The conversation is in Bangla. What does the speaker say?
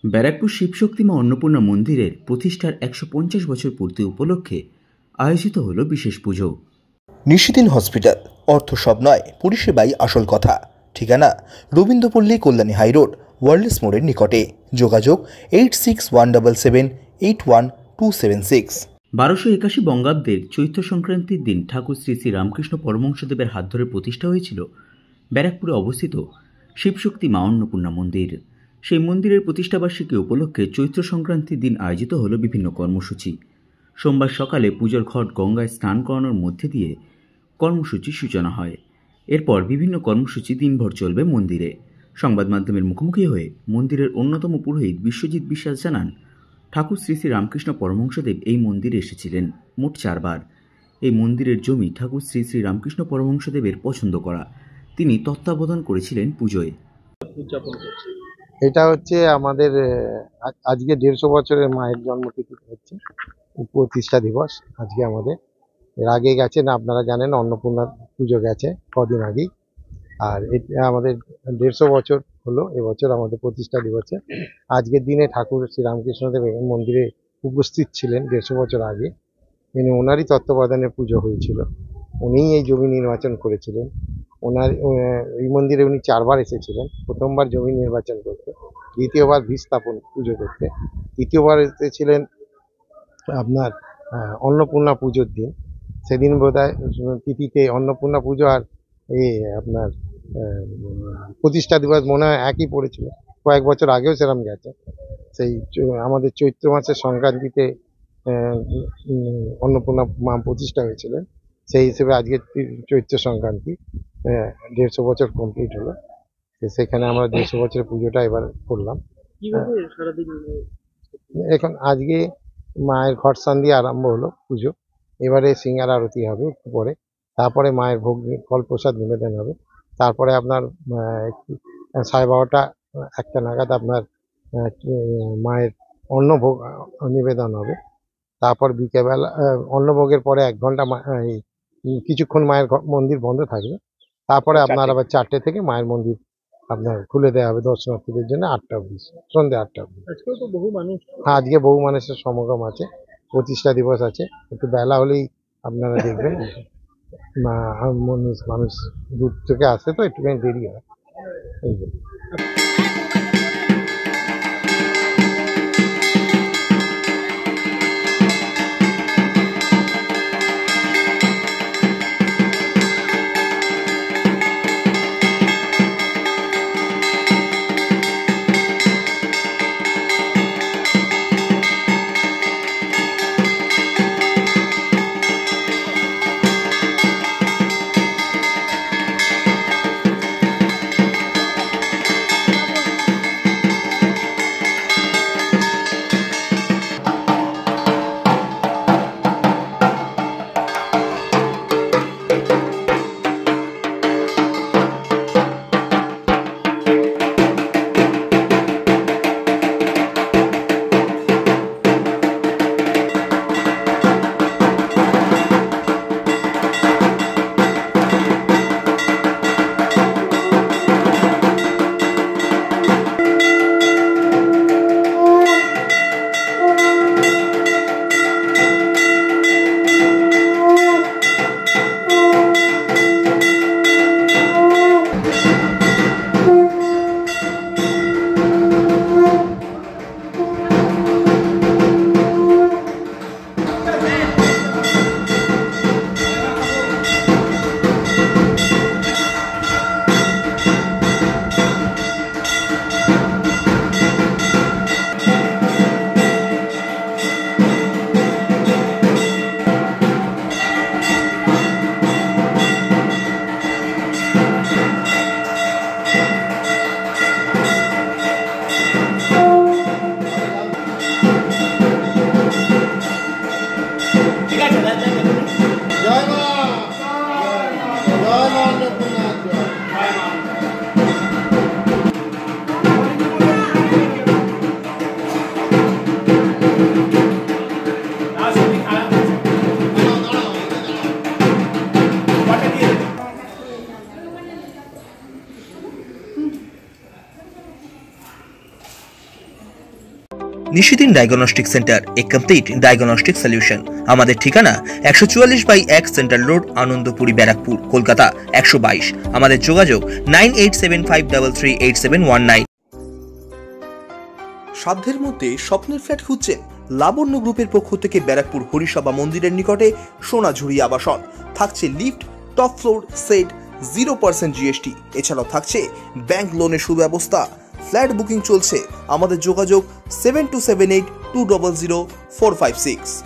ব্যারাকপুর শিবশক্তি মা অন্নপূর্ণা মন্দিরের প্রতিষ্ঠার 150 বছর পূর্তি উপলক্ষে আয়োজিত হল বিশেষ পুজো। নিশিদিন হসপিটাল, অর্থ সব নয়, পরিষেবাই আসল কথা। ঠিকানা রবীন্দ্রপল্লী, কল্যাণী হাইরোড, ওয়ার্ল্ডস মোড়ের নিকটে। যোগাযোগ 8617781276। 1281 বঙ্গাব্দের চৈত্র সংক্রান্তির দিন ঠাকুর শ্রী শ্রী রামকৃষ্ণ পরমহংসদেবের হাত ধরে প্রতিষ্ঠা হয়েছিল ব্যারাকপুরে অবস্থিত শিবশক্তি মা অন্নপূর্ণা মন্দির। সেই মন্দিরের প্রতিষ্ঠাবার্ষিকী উপলক্ষে চৈত্র সংক্রান্তির দিন আয়োজিত হল বিভিন্ন কর্মসূচি। সোমবার সকালে পুজোর ঘট গঙ্গায় স্নান করানোর মধ্যে দিয়ে কর্মসূচির সূচনা হয়। এরপর বিভিন্ন কর্মসূচি দিনভর চলবে মন্দিরে। সংবাদ মাধ্যমের মুখোমুখি হয়ে মন্দিরের অন্যতম পুরোহিত বিশ্বজিৎ বিশ্বাস জানান, ঠাকুর শ্রী শ্রী রামকৃষ্ণ পরমহংসদেব এই মন্দিরে এসেছিলেন মোট 4 বার। এই মন্দিরের জমি ঠাকুর শ্রী শ্রী রামকৃষ্ণ পরমহংসদেবের পছন্দ করা। তিনি তত্ত্বাবধান করেছিলেন পুজোয়। এটা হচ্ছে আমাদের আজকে 150 বছরের মায়ের জন্মতিথি হচ্ছে, প্রতিষ্ঠা দিবস আজকে আমাদের। এর আগে গেছে না, আপনারা জানেন অন্নপূর্ণা পুজো গেছে কদিন আগেই, আর এটা আমাদের 150 বছর হলো এবছর আমাদের প্রতিষ্ঠা দিবসে। আজকের দিনে ঠাকুর শ্রী রামকৃষ্ণদেব এই মন্দিরে উপস্থিত ছিলেন 150 বছর আগে। ওনারই তত্ত্বাবধানে পুজো হয়েছিল। উনিই এই জমি নির্বাচন করেছিলেন। ওনার এই মন্দিরে উনি 4 বার এসেছিলেন। প্রথমবার জমি নির্বাচন করতে, দ্বিতীয়বার বীজ স্থাপন পুজো করতে, তৃতীয়বার এসেছিলেন আপনার অন্নপূর্ণা পুজোর দিন। সেদিন বোধহয় তিথিতে অন্নপূর্ণা পুজো আর এই আপনার প্রতিষ্ঠা দিবস মনে হয় একই পড়েছিল। কয়েক বছর আগেও সেরকম গেছে। সেই আমাদের চৈত্র মাসের সংক্রান্তিতে অন্নপূর্ণা মা প্রতিষ্ঠা হয়েছিলেন। সেই হিসেবে আজকে চৈত্র সংক্রান্তি 150 বছর কমপ্লিট হলো। সেখানে আমরা 150 বছরের পুজোটা এবার করলাম। এখন আজকে মায়ের ঘট স্নান দিয়ে আরম্ভ হলো পুজো। এবারে সিঙ্গার আরতি হবে একটু পরে, তারপরে মায়ের ভোগ ফল প্রসাদ নিবেদন হবে। তারপরে আপনার 12:30 1টা নাগাদ আপনার মায়ের অন্নভোগ নিবেদন হবে। তারপর বিকেলবেলা অন্নভোগের পরে 1 ঘন্টা কিছুক্ষণ মায়ের মন্দির বন্ধ থাকবে। তারপরে আপনার আবার 4টে থেকে মায়ের মন্দির আপনার খুলে দেওয়া হবে দর্শনার্থীদের জন্য 8টা অবধি, সন্ধ্যে 8টা অবধি। হ্যাঁ, আজকে বহু মানুষের সমাগম আছে, প্রতিষ্ঠা দিবস আছে। একটু বেলা হলেই আপনারা দেখবেন মানুষ দূর থেকে আসে, তো একটুখানি দেরি হয়। এই জন্য নিশিদিন ডায়াগনস্টিক সেন্টার, এ কমপ্লিট ডায়াগনস্টিক সলিউশন। আমাদের ঠিকানা 144/1 সেন্ট্রাল রোড, আনন্দপুরি, ব্যারাকপুর, কলকাতা 122। আমাদের যোগাযোগ 9875338719। সাধ্যের মধ্যে স্বপ্নের ফ্ল্যাট খুঁজছেন? লাবণ্য গ্রুপের পক্ষ থেকে ব্যারাকপুর হরিসভা মন্দিরের নিকটে সোনাঝুরি আবাসন। থাকছে lift, top floor, set, 0% GST। এছাড়াও থাকছে ব্যাংক লোনের সুব্যবস্থা। ফ্ল্যাট বুকিং চলছে। আমাদের যোগাযোগ 7278200456।